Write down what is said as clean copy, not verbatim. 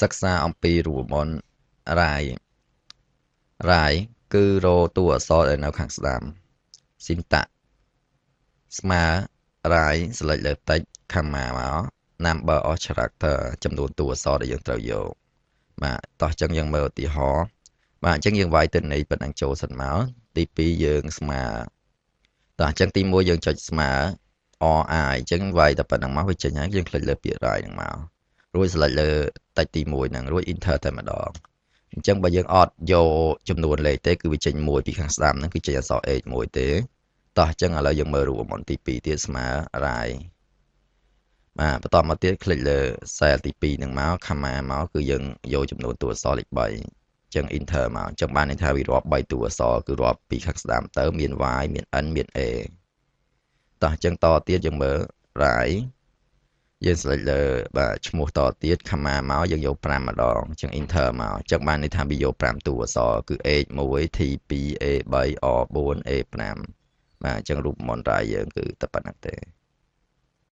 សិក្សាអំពីរូបមន្តរាយរាយគឺរោតួអក្សរដែលនៅខាងស្ដាំស៊ីនតាក់ស្មើរាយស្លេចលើតិចខមាមក number of character ចំនួនតួអក្សរដែលយើងត្រូវយកបាទតោះអញ្ចឹងយើងមើលឧទាហរណ៍បាទអញ្ចឹងយើងវាយទិន្នន័យប៉ុណ្ណឹងចូលសិនមកទី2យើងស្មើតោះអញ្ចឹងទី1យើងចុចស្មើ RI អញ្ចឹងវាយតែប៉ុណ្ណឹងមកវាចេញហើយយើងคลิกលើពាក្យ RI ហ្នឹងមករួច select លើតិចទី1ហ្នឹងរួច enter តែម្ដងអញ្ចឹងបើយើងអត់យកចំនួនលេខទេគឺវាចេញ1ពីខាងស្ដាំហ្នឹងគឺចេញអក្សរ H មួយទេតោះអញ្ចឹងឥឡូវយើងមើលរូបមន្តទី2ទៀតស្មើ RI បាទបន្តមកទៀតคลิกលើ cell ទី2ហ្នឹងមក comma មកគឺយើងយកចំនួនតួអក្សរលេខ3អញ្ចឹង enter មកអញ្ចឹងបានន័យថាវារាប់3តួអក្សរគឺរាប់ពីខាងស្ដាំទៅមាន Y មាន N មាន A តោះអញ្ចឹងតទៀតយើងមើល RI យើង select លើបាទឈ្មោះតទៀត comma មកយើងយក5ម្ដងអញ្ចឹង enter មកអញ្ចឹងបានន័យថាវាយក5តួអក្សរគឺ H1 T2 A3 R4 A5 បាទអញ្ចឹងរូបមន្តរាយយើងគឺតែប៉ុណ្្នឹងទេ